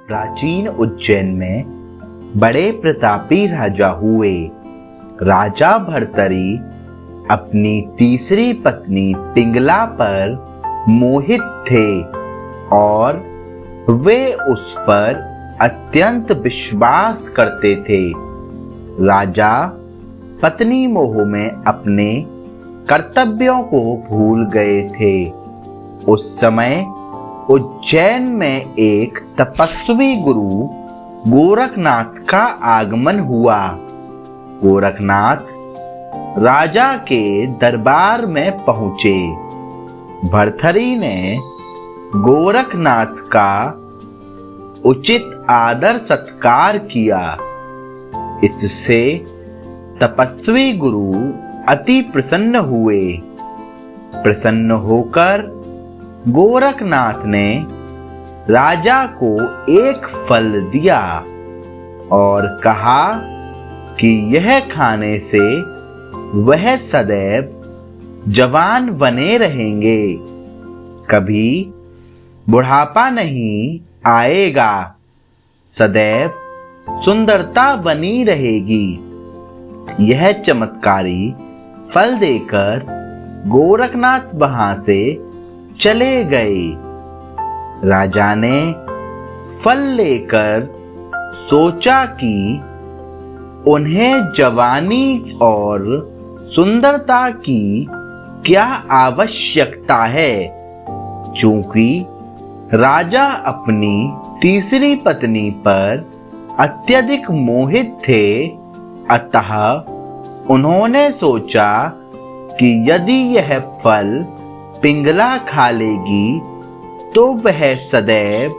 प्राचीन उज्जैन में बड़े प्रतापी राजा हुए। राजा भर्तरी अपनी तीसरी पत्नी पिंगला पर मोहित थे और वे उस पर अत्यंत विश्वास करते थे। राजा पत्नी मोह में अपने कर्तव्यों को भूल गए थे। उस समय उज्जैन में एक तपस्वी गुरु गोरखनाथ का आगमन हुआ। गोरखनाथ राजा के दरबार में पहुंचे। भर्तरी ने गोरखनाथ का उचित आदर सत्कार किया। इससे तपस्वी गुरु अति प्रसन्न हुए। प्रसन्न होकर गोरखनाथ ने राजा को एक फल दिया और कहा कि यह खाने से वह सदैव जवान बने रहेंगे, कभी बुढ़ापा नहीं आएगा, सदैव सुंदरता बनी रहेगी। यह चमत्कारी फल देकर गोरखनाथ वहां से चले गए। राजा ने फल लेकर सोचा कि उन्हें जवानी और सुंदरता की क्या आवश्यकता है। चूंकि राजा अपनी तीसरी पत्नी पर अत्यधिक मोहित थे, अतः उन्होंने सोचा कि यदि यह फल पिंगला खा लेगी तो वह सदैव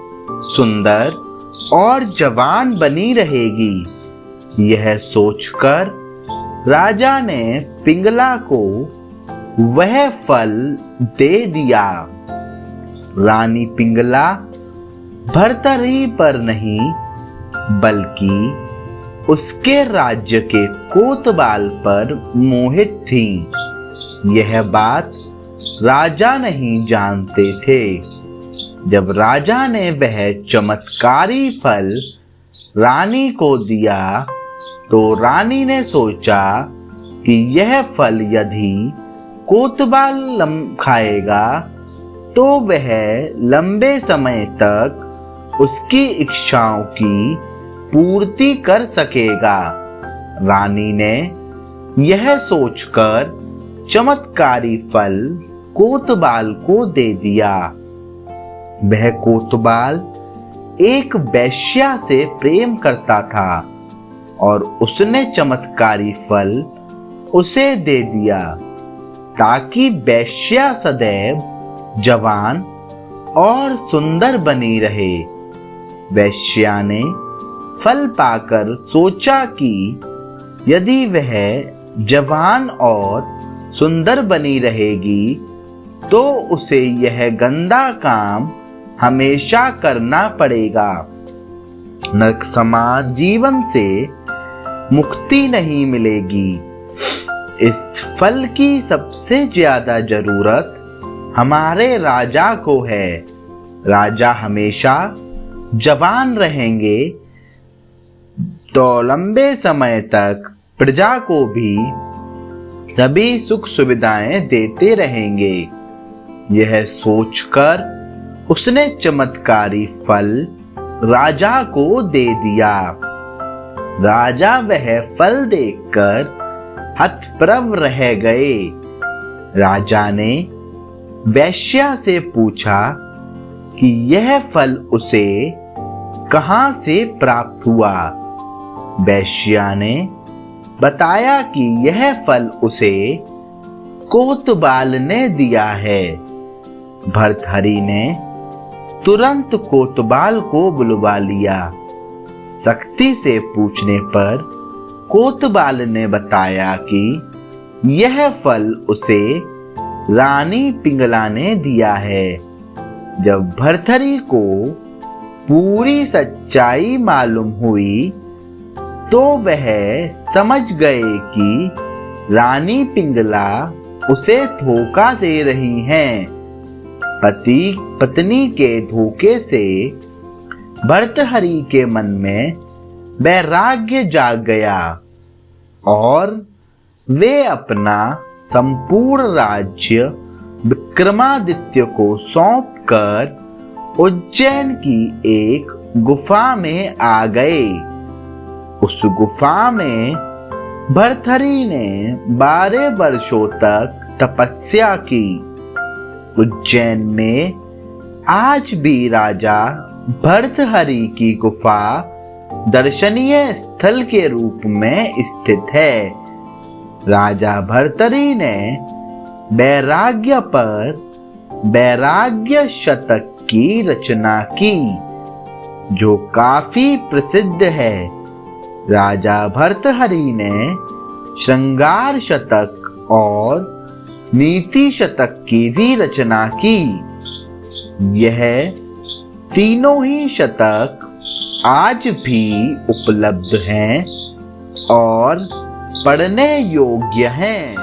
सुंदर और जवान बनी रहेगी। यह सोचकर राजा ने पिंगला को वह फल दे दिया। रानी पिंगला भर्तरी पर नहीं बल्कि उसके राज्य के कोतवाल पर मोहित थी। यह बात राजा नहीं जानते थे। जब राजा ने वह चमत्कारी फल रानी को दिया तो रानी ने सोचा कि यह फल यदि कोतवाल खाएगा तो वह लंबे समय तक उसकी इच्छाओं की पूर्ति कर सकेगा। रानी ने यह सोचकर चमत्कारी फल कोतवाल को दे दिया। वह कोतवाल एक वेश्या से प्रेम करता था और उसने चमत्कारी फल उसे दे दिया ताकि वेश्या सदैव जवान और सुंदर बनी रहे। वेश्या ने फल पाकर सोचा कि यदि वह जवान और सुंदर बनी रहेगी तो उसे यह गंदा काम हमेशा करना पड़ेगा। नरक समाज जीवन से मुक्ति नहीं मिलेगी। इस फल की सबसे ज्यादा जरूरत हमारे राजा को है। राजा हमेशा जवान रहेंगे तो लंबे समय तक प्रजा को भी सभी सुख सुविधाएं देते रहेंगे। यह सोचकर उसने चमत्कारी फल राजा को दे दिया। राजा वह फल देखकर हतप्रभ रह गए। राजा ने वेश्या से पूछा कि यह फल उसे कहां से प्राप्त हुआ। वेश्या ने बताया कि यह फल उसे कोतवाल ने दिया है। भर्तरी ने तुरंत कोतवाल को बुलवा लिया। सख्ती से पूछने पर कोतवाल ने बताया कि यह फल उसे रानी पिंगला ने दिया है। जब भर्तरी को पूरी सच्चाई मालूम हुई तो वह समझ गए कि रानी पिंगला उसे धोखा दे रही हैं। पति पत्नी के धोखे से भर्तहरि के मन में वैराग्य जाग गया और वे अपना संपूर्ण राज्य विक्रमादित्य को सौंपकर उज्जैन की एक गुफा में आ गए। उस गुफा में भर्तहरि ने 12 वर्षों तक तपस्या की। उज्जैन में आज भी राजा भर्तहरि की गुफा दर्शनीय स्थल के रूप में स्थित है। राजा भर्तहरि ने वैराग्य पर वैराग्य शतक की रचना की, जो काफी प्रसिद्ध है। राजा भर्तहरि ने श्रृंगार शतक और नीति शतक की भी रचना की। यह तीनों ही शतक आज भी उपलब्ध हैं और पढ़ने योग्य हैं।